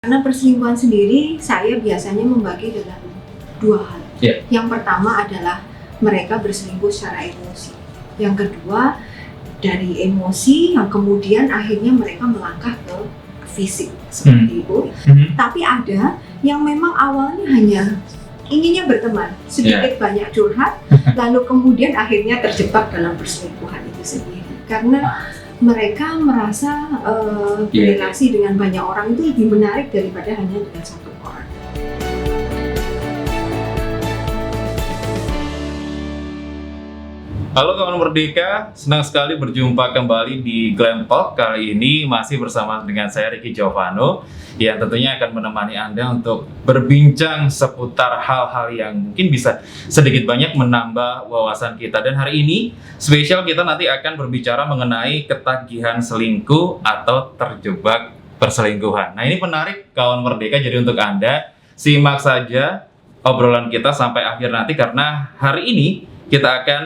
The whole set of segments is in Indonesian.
Karena perselingkuhan sendiri, saya biasanya membagi dalam dua hal. Yang pertama adalah mereka berselingkuh secara emosi. Yang kedua, dari emosi yang kemudian akhirnya mereka melangkah ke fisik seperti itu. Tapi ada yang memang awalnya hanya inginnya berteman, sedikit banyak curhat, lalu kemudian akhirnya terjebak dalam perselingkuhan itu sendiri. Karena mereka merasa berrelasi dengan banyak orang itu lebih menarik daripada hanya dengan satu orang. Halo kawan Merdeka, senang sekali berjumpa kembali di Glam Talk. Kali ini masih bersama dengan saya Ricky Giovano yang tentunya akan menemani Anda untuk berbincang seputar hal-hal yang mungkin bisa sedikit banyak menambah wawasan kita. Dan hari ini spesial, kita nanti akan berbicara mengenai ketagihan selingkuh atau terjebak perselingkuhan. Nah, ini menarik kawan Merdeka, jadi untuk Anda simak saja obrolan kita sampai akhir nanti, karena hari ini kita akan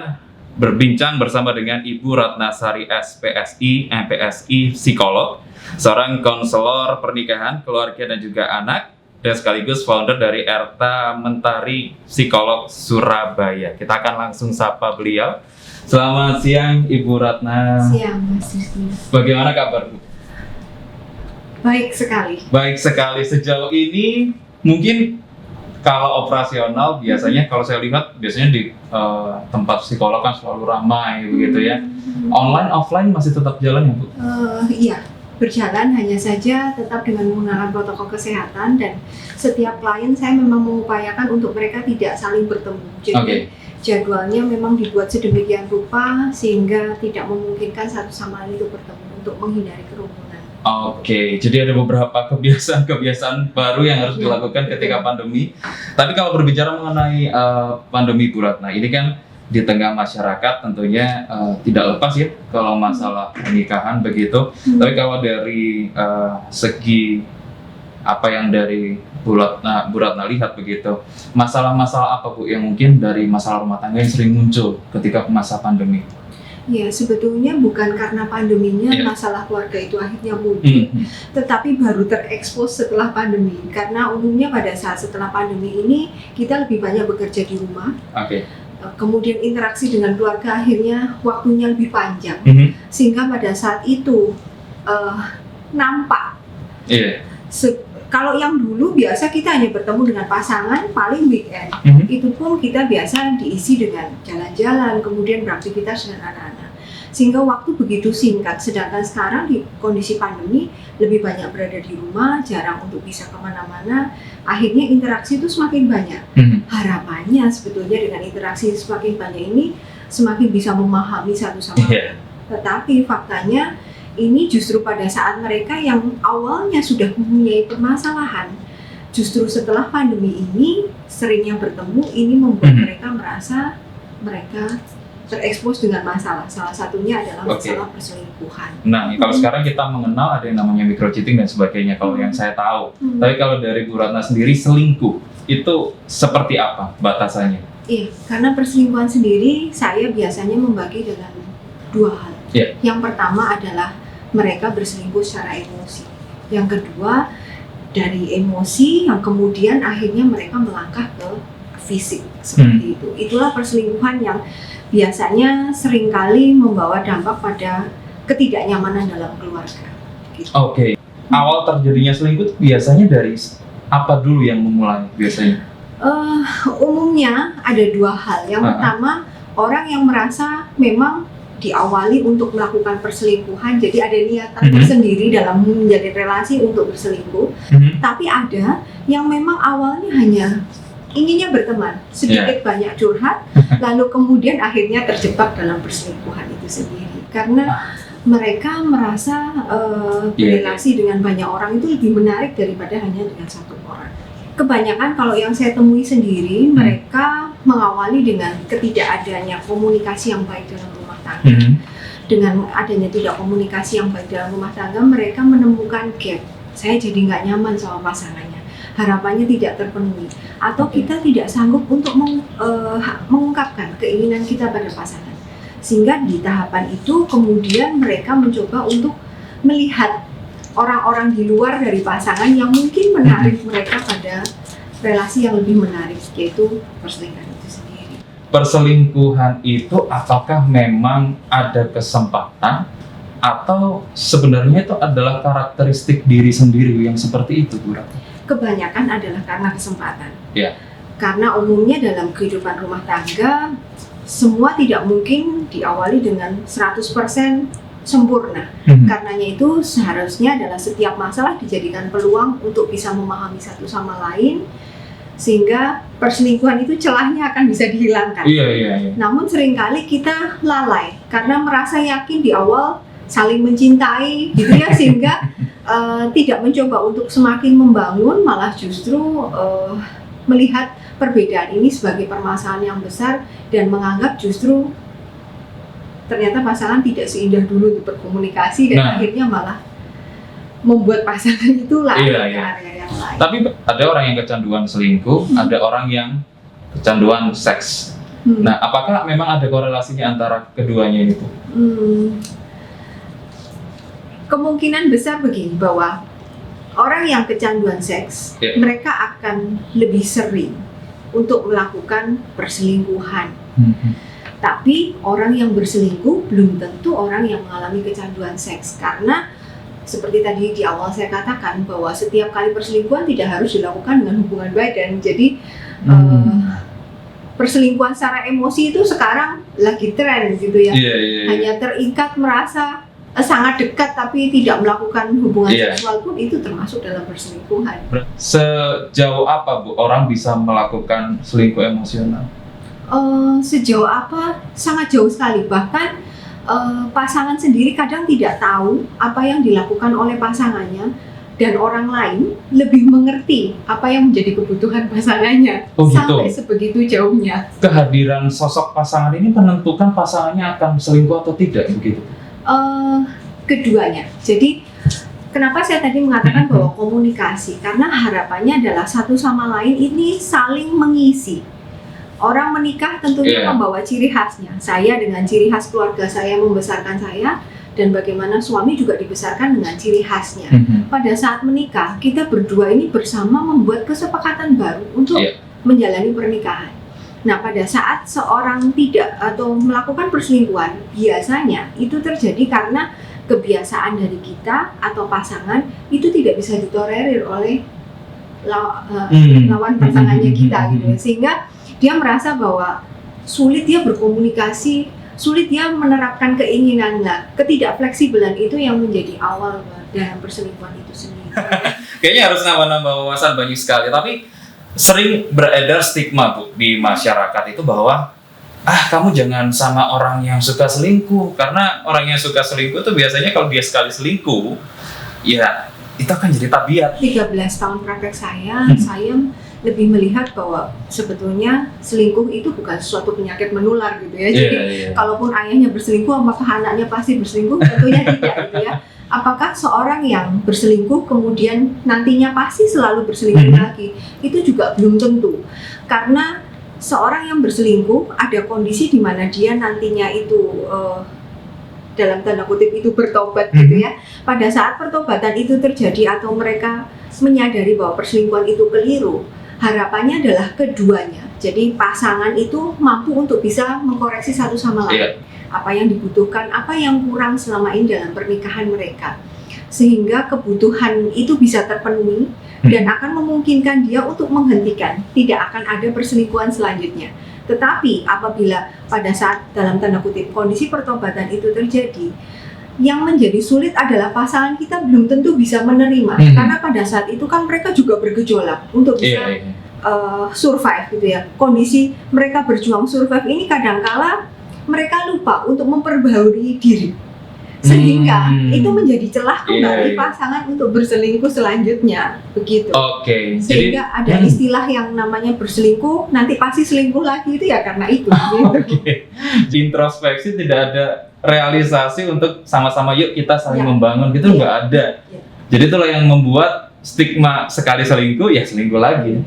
berbincang bersama dengan Ibu Ratnasari SPSI, MPSI, psikolog, seorang konselor pernikahan, keluarga dan juga anak, dan sekaligus founder dari Erta Mentari Psikolog Surabaya. Kita akan langsung sapa beliau. Selamat siang Ibu Ratna. Siang, Mas Rizky. Bagaimana kabar Bu? Baik sekali. Baik sekali. Sejauh ini mungkin kalau operasional biasanya, kalau saya lihat biasanya di tempat psikolog kan selalu ramai begitu ya. Online, offline masih tetap jalan ya Bu? Iya, berjalan, hanya saja tetap dengan menggunakan protokol kesehatan, dan setiap klien saya memang mengupayakan untuk mereka tidak saling bertemu. Jadi jadwalnya memang dibuat sedemikian rupa sehingga tidak memungkinkan satu sama lain untuk bertemu, untuk menghindari kerumunan. Jadi ada beberapa kebiasaan baru yang harus dilakukan ketika pandemi. Tapi kalau berbicara mengenai pandemi Bu Ratna, ini kan di tengah masyarakat tentunya tidak lepas ya kalau masalah pernikahan begitu. Tapi kalau dari segi apa yang dari Bu Ratna lihat begitu, masalah-masalah apa Bu yang mungkin dari masalah rumah tangga yang sering muncul ketika masa pandemi? Ya, sebetulnya bukan karena pandeminya masalah keluarga itu akhirnya muncul, tetapi baru terekspos setelah pandemi. Karena umumnya pada saat setelah pandemi ini kita lebih banyak bekerja di rumah, kemudian interaksi dengan keluarga akhirnya waktunya lebih panjang, sehingga pada saat itu nampak. Kalau yang dulu biasa kita hanya bertemu dengan pasangan paling weekend, itu pun kita biasa diisi dengan jalan-jalan, kemudian beraktivitas dengan anak-anak, sehingga waktu begitu singkat. Sedangkan sekarang di kondisi pandemi lebih banyak berada di rumah, jarang untuk bisa kemana-mana, akhirnya interaksi itu semakin banyak. Harapannya sebetulnya dengan interaksi semakin banyak ini semakin bisa memahami satu sama lain. Tetapi faktanya ini justru pada saat mereka yang awalnya sudah mempunyai permasalahan, justru setelah pandemi ini seringnya bertemu, ini membuat mereka merasa mereka terekspos dengan masalah. Salah satunya adalah masalah perselingkuhan. Nah, kalau sekarang kita mengenal ada yang namanya microcheating dan sebagainya, kalau yang saya tahu. Tapi kalau dari Bu Ratna sendiri, selingkuh itu seperti apa batasannya? Iya, karena perselingkuhan sendiri saya biasanya membagi dalam dua hal. Yang pertama adalah mereka berselingkuh secara emosi. Yang kedua, dari emosi yang kemudian akhirnya mereka melangkah ke fisik seperti itu. Itulah perselingkuhan yang biasanya seringkali membawa dampak pada ketidaknyamanan dalam keluarga. Gitu. Awal terjadinya selingkuh biasanya dari apa dulu yang memulai biasanya? Umumnya ada dua hal. Yang pertama, orang yang merasa memang diawali untuk melakukan perselingkuhan, jadi ada niatan tersendiri dalam menjalin relasi untuk berselingkuh. Tapi ada yang memang awalnya hanya inginnya berteman, sedikit banyak curhat, lalu kemudian akhirnya terjebak dalam perselingkuhan itu sendiri. Karena mereka merasa berrelasi dengan banyak orang itu lebih menarik daripada hanya dengan satu orang. Kebanyakan kalau yang saya temui sendiri, mereka mengawali dengan ketidakadanya komunikasi yang baik dalam rumah tangga. Dengan adanya tidak komunikasi yang baik dalam rumah tangga, mereka menemukan gap. Saya jadi nggak nyaman sama pasangannya, harapannya tidak terpenuhi, atau kita tidak sanggup untuk mengungkapkan keinginan kita pada pasangan. Sehingga di tahapan itu kemudian mereka mencoba untuk melihat orang-orang di luar dari pasangan yang mungkin menarik mereka pada relasi yang lebih menarik, yaitu perselingkuhan itu sendiri. Perselingkuhan itu apakah memang ada kesempatan atau sebenarnya itu adalah karakteristik diri sendiri yang seperti itu, Bu Ratna? Kebanyakan adalah karena kesempatan. Ya. Karena umumnya dalam kehidupan rumah tangga, semua tidak mungkin diawali dengan 100% sempurna. Karenanya itu seharusnya adalah setiap masalah dijadikan peluang untuk bisa memahami satu sama lain, sehingga perselingkuhan itu celahnya akan bisa dihilangkan. Iya. Namun seringkali kita lalai karena merasa yakin di awal saling mencintai gitu ya, sehingga tidak mencoba untuk semakin membangun, malah justru melihat perbedaan ini sebagai permasalahan yang besar dan menganggap justru ternyata pasangan tidak seindah dulu untuk berkomunikasi dan akhirnya malah membuat pasangan itu lari ke area yang lain. Tapi ada orang yang kecanduan selingkuh, ada orang yang kecanduan seks. Nah, apakah memang ada korelasinya antara keduanya ini, Bu? Kemungkinan besar begini, bahwa orang yang kecanduan seks, mereka akan lebih sering untuk melakukan perselingkuhan. Tapi orang yang berselingkuh belum tentu orang yang mengalami kecanduan seks, karena seperti tadi di awal saya katakan bahwa setiap kali perselingkuhan tidak harus dilakukan dengan hubungan badan. Jadi perselingkuhan secara emosi itu sekarang lagi tren gitu ya. Hanya terikat, merasa sangat dekat tapi tidak melakukan hubungan seksual pun itu termasuk dalam perselingkuhan. Sejauh apa, Bu, orang bisa melakukan selingkuh emosional? Sejauh apa? Sangat jauh sekali. Bahkan pasangan sendiri kadang tidak tahu apa yang dilakukan oleh pasangannya, dan orang lain lebih mengerti apa yang menjadi kebutuhan pasangannya. Sampai sebegitu jauhnya. Kehadiran sosok pasangan ini menentukan pasangannya akan selingkuh atau tidak, begitu? Keduanya. Jadi kenapa saya tadi mengatakan bahwa komunikasi, karena harapannya adalah satu sama lain ini saling mengisi. Orang menikah tentunya membawa ciri khasnya. Saya dengan ciri khas keluarga saya membesarkan saya, dan bagaimana suami juga dibesarkan dengan ciri khasnya. Pada saat menikah, kita berdua ini bersama membuat kesepakatan baru untuk menjalani pernikahan. Nah, pada saat seorang tidak atau melakukan perselingkuhan, biasanya itu terjadi karena kebiasaan dari kita atau pasangan itu tidak bisa ditolerir oleh lawan pasangannya kita gitu ya. Sehingga dia merasa bahwa sulit dia berkomunikasi, sulit dia menerapkan keinginan. Nah, ketidakfleksibelan itu yang menjadi awal dalam perselingkuhan itu sendiri. Kayaknya harus nambah-nambah wawasan banyak sekali. Tapi sering beredar stigma, Bu, di masyarakat itu bahwa kamu jangan sama orang yang suka selingkuh, karena orang yang suka selingkuh itu biasanya kalau dia sekali selingkuh, ya itu akan jadi tabiat. 13 tahun praktek saya lebih melihat bahwa sebetulnya selingkuh itu bukan suatu penyakit menular gitu ya. Jadi kalaupun ayahnya berselingkuh, apakah anaknya pasti berselingkuh? Tentunya tidak gitu ya. Apakah seorang yang berselingkuh kemudian nantinya pasti selalu berselingkuh lagi? Itu juga belum tentu. Karena seorang yang berselingkuh ada kondisi di mana dia nantinya itu dalam tanda kutip itu bertobat gitu ya. Pada saat pertobatan itu terjadi atau mereka menyadari bahwa perselingkuhan itu keliru, harapannya adalah keduanya. Jadi pasangan itu mampu untuk bisa mengkoreksi satu sama lain. Apa yang dibutuhkan, apa yang kurang selama ini dalam pernikahan mereka. Sehingga kebutuhan itu bisa terpenuhi dan akan memungkinkan dia untuk menghentikan. Tidak akan ada perselingkuhan selanjutnya. Tetapi apabila pada saat dalam tanda kutip kondisi pertobatan itu terjadi, yang menjadi sulit adalah pasangan kita belum tentu bisa menerima. Karena pada saat itu kan mereka juga bergejolak untuk bisa survive gitu ya. Kondisi mereka berjuang survive ini kadangkala mereka lupa untuk memperbaharui diri. Sehingga itu menjadi celah kembali pasangan untuk berselingkuh selanjutnya, begitu. Sehingga jadi, ada istilah yang namanya berselingkuh, nanti pasti selingkuh lagi, itu ya karena itu. Introspeksi, tidak ada realisasi untuk sama-sama yuk kita saling membangun, gitu nggak ada. Jadi itulah yang membuat stigma sekali selingkuh, ya selingkuh lagi.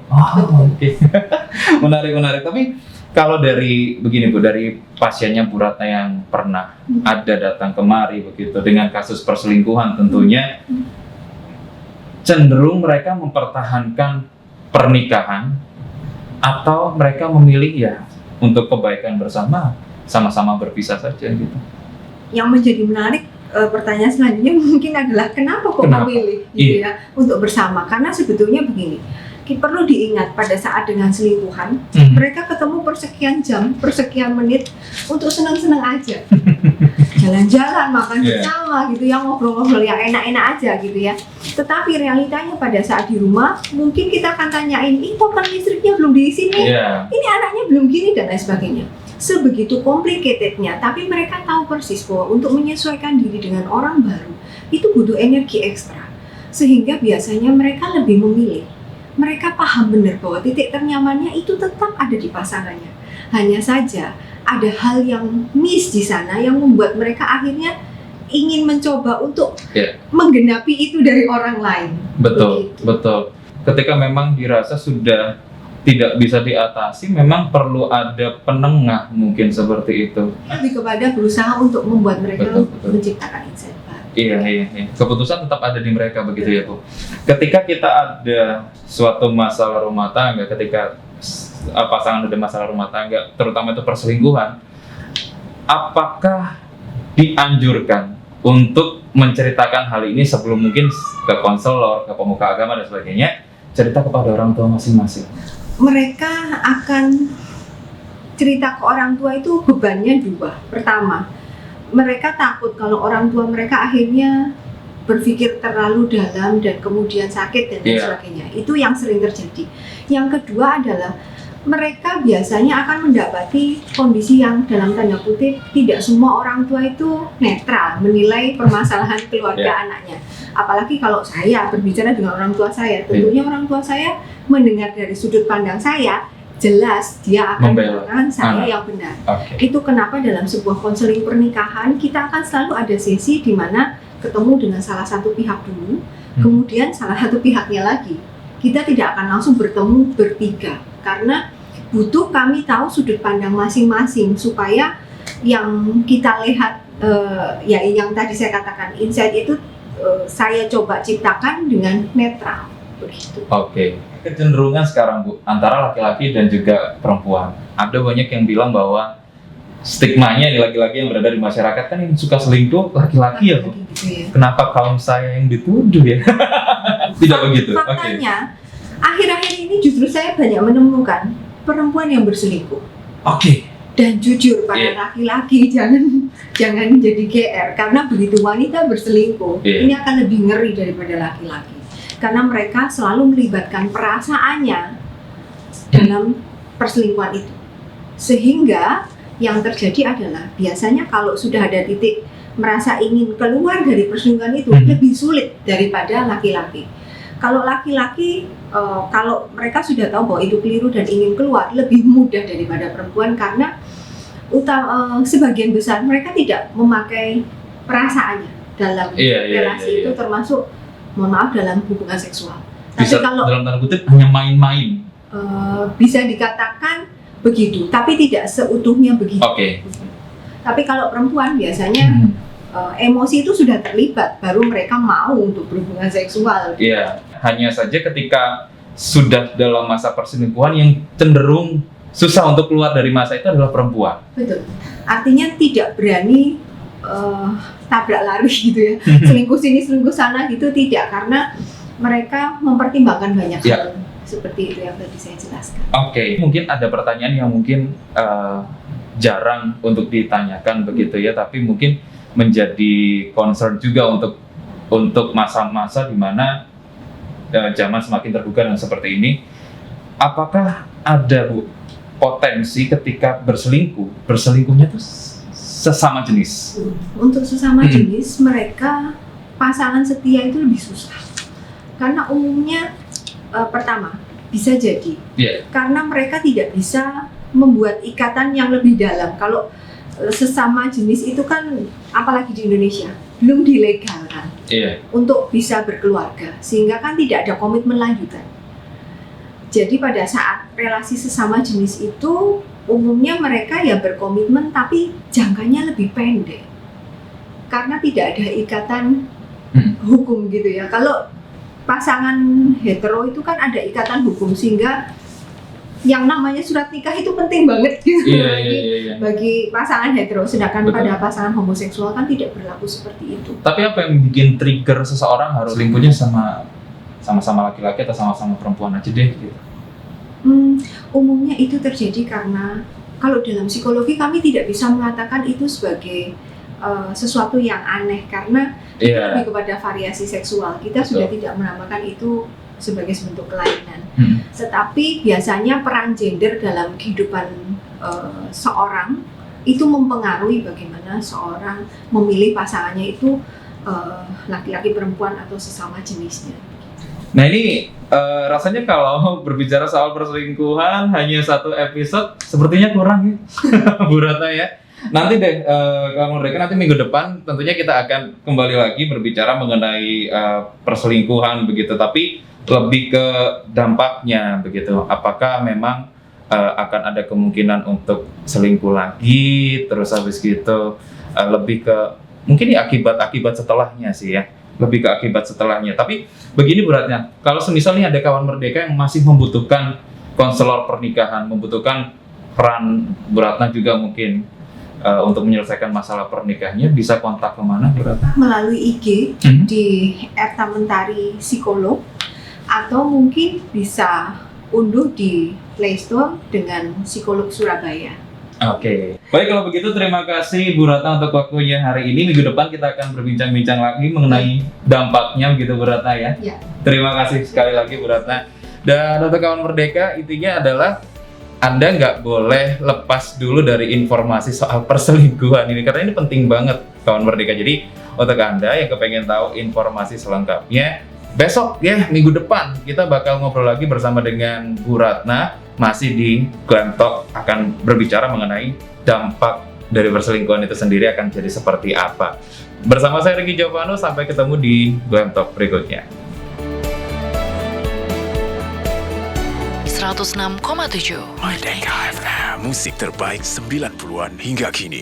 Menarik. Tapi kalau dari begini, Bu, dari pasiennya Bu Ratna yang pernah ada datang kemari begitu dengan kasus perselingkuhan tentunya, cenderung mereka mempertahankan pernikahan atau mereka memilih ya untuk kebaikan bersama, sama-sama berpisah saja gitu. Yang menjadi menarik, pertanyaan selanjutnya mungkin adalah kenapa kok Kenapa? memilih gitu ya untuk bersama? Karena sebetulnya begini, perlu diingat pada saat dengan selingkuhan, mereka ketemu persekian jam, persekian menit untuk senang-senang aja, jalan-jalan, makan bersama gitu ya, ngobrol-ngobrol yang enak-enak aja gitu ya. Tetapi realitanya pada saat di rumah, mungkin kita akan tanyain, ini kok kan listriknya belum diisi nih, ini anaknya belum gini dan lain sebagainya. Sebegitu complicatednya, tapi mereka tahu persis bahwa untuk menyesuaikan diri dengan orang baru itu butuh energi ekstra, sehingga biasanya mereka lebih memilih. Mereka paham benar bahwa titik ternyamannya itu tetap ada di pasangannya. Hanya saja ada hal yang miss di sana yang membuat mereka akhirnya ingin mencoba untuk menggenapi itu dari orang lain. Betul, begitu. Betul. Ketika memang dirasa sudah tidak bisa diatasi, memang perlu ada penengah mungkin seperti itu. Lebih kepada berusaha untuk membuat mereka menciptakan insight baru. Iya. Keputusan tetap ada di mereka begitu ya Bu. Ketika kita ada suatu masalah rumah tangga, ketika pasangan ada masalah rumah tangga, terutama itu perselingkuhan, apakah dianjurkan untuk menceritakan hal ini sebelum mungkin ke konselor, ke pemuka agama dan sebagainya, cerita kepada orang tua masing-masing? Mereka akan cerita ke orang tua itu bebannya dua. Pertama, mereka takut kalau orang tua mereka akhirnya berpikir terlalu dalam dan kemudian sakit dan lain sebagainya. Itu yang sering terjadi. Yang kedua adalah mereka biasanya akan mendapati kondisi yang dalam tanda kutip tidak semua orang tua itu netral menilai permasalahan keluarga anaknya. Apalagi kalau saya berbicara dengan orang tua saya, tentunya orang tua saya mendengar dari sudut pandang saya, jelas dia akan mengatakan saya yang benar. Itu kenapa dalam sebuah konseling pernikahan kita akan selalu ada sesi di mana ketemu dengan salah satu pihak dulu, kemudian salah satu pihaknya lagi. Kita tidak akan langsung bertemu bertiga karena butuh kami tahu sudut pandang masing-masing supaya yang kita lihat ya yang tadi saya katakan insight itu saya coba ciptakan dengan netral begitu. Kecenderungan sekarang Bu antara laki-laki dan juga perempuan, ada banyak yang bilang bahwa stigmanya nih laki-laki yang berada di masyarakat kan yang suka selingkuh laki-laki ya Bu. Gitu ya. Kenapa kaum saya yang dituduh ya? Tidak begitu. Faktanya akhir-akhir ini justru saya banyak menemukan perempuan yang berselingkuh. Dan jujur pada laki-laki jangan jadi GR karena begitu wanita berselingkuh ini akan lebih ngeri daripada laki-laki karena mereka selalu melibatkan perasaannya dalam perselingkuhan itu, sehingga yang terjadi adalah biasanya kalau sudah ada titik merasa ingin keluar dari perselingkuhan itu lebih sulit daripada laki-laki. Kalau laki-laki kalau mereka sudah tahu bahwa itu keliru dan ingin keluar lebih mudah daripada perempuan karena sebagian besar mereka tidak memakai perasaannya dalam relasi itu termasuk mohon maaf dalam hubungan seksual. Bisa, tapi kalau dalam tanda kutip hanya main-main bisa dikatakan begitu tapi tidak seutuhnya begitu. Tapi kalau perempuan biasanya emosi itu sudah terlibat baru mereka mau untuk berhubungan seksual. Hanya saja ketika sudah dalam masa perselingkuhan yang cenderung susah untuk keluar dari masa itu adalah perempuan. Betul. Artinya tidak berani tabrak lari gitu ya. Selingkuh sini, selingkuh sana gitu tidak karena mereka mempertimbangkan banyak hal. Seperti itu yang tadi saya jelaskan. Mungkin ada pertanyaan yang mungkin jarang untuk ditanyakan begitu ya, tapi mungkin menjadi concern juga untuk masa-masa di mana zaman semakin terbuka dan seperti ini. Apakah ada Bu potensi ketika berselingkuhnya itu sesama jenis? Untuk sesama jenis mereka pasangan setia itu lebih susah karena umumnya pertama bisa jadi karena mereka tidak bisa membuat ikatan yang lebih dalam. Kalau sesama jenis itu kan apalagi di Indonesia belum dilegalkan untuk bisa berkeluarga sehingga kan tidak ada komitmen lanjutan. Jadi pada saat relasi sesama jenis itu umumnya mereka ya berkomitmen tapi jangkanya lebih pendek karena tidak ada ikatan hukum gitu ya. Kalau pasangan hetero itu kan ada ikatan hukum, sehingga yang namanya surat nikah itu penting banget gitu bagi pasangan hetero, sedangkan Betul. pada pasangan homoseksual kan tidak berlaku seperti itu. Tapi apa yang bikin trigger seseorang harus selingkuhnya sama-sama laki-laki atau sama-sama perempuan aja deh gitu? Umumnya itu terjadi karena kalau dalam psikologi kami tidak bisa mengatakan itu sebagai sesuatu yang aneh, karena itu lebih kepada variasi seksual. Kita sudah tidak menamakan itu sebagai sebentuk kelainan. Tetapi biasanya peran gender dalam kehidupan seorang itu mempengaruhi bagaimana seorang memilih pasangannya itu laki-laki, perempuan, atau sesama jenisnya. Nah ini rasanya kalau berbicara soal perselingkuhan hanya satu episode sepertinya kurang ya Bu Ratna ya. Nanti deh kalau mereka nanti minggu depan tentunya kita akan kembali lagi berbicara mengenai perselingkuhan begitu, tapi lebih ke dampaknya begitu. Apakah memang akan ada kemungkinan untuk selingkuh lagi, terus habis gitu lebih ke mungkin ya akibat setelahnya sih ya, lebih ke akibat setelahnya. Tapi begini Bu Ratna, kalau semisal nih ada kawan merdeka yang masih membutuhkan konselor pernikahan, membutuhkan peran Bu Ratna juga mungkin untuk menyelesaikan masalah pernikahannya, bisa kontak kemana Bu Ratna? Melalui IG di @tamentari psikolog, atau mungkin bisa unduh di Play Store dengan Psikolog Surabaya. Oke. Baik, kalau begitu terima kasih Bu Ratna untuk waktunya hari ini. Minggu depan kita akan berbincang-bincang lagi mengenai dampaknya begitu Bu Ratna ya. Ya. Terima kasih sekali lagi Bu Ratna. Dan untuk kawan merdeka, intinya adalah Anda nggak boleh lepas dulu dari informasi soal perselingkuhan ini, karena ini penting banget kawan merdeka. Jadi untuk Anda yang kepengen tahu informasi selengkapnya, besok ya, minggu depan kita bakal ngobrol lagi bersama dengan Bu Ratna, masih di Glam Talk, akan berbicara mengenai dampak dari perselingkuhan itu sendiri akan jadi seperti apa. Bersama saya Ricky Giovanno, sampai ketemu di Glam Talk berikutnya. 106,7 Merdeka FM, musik terbaik 90-an hingga kini.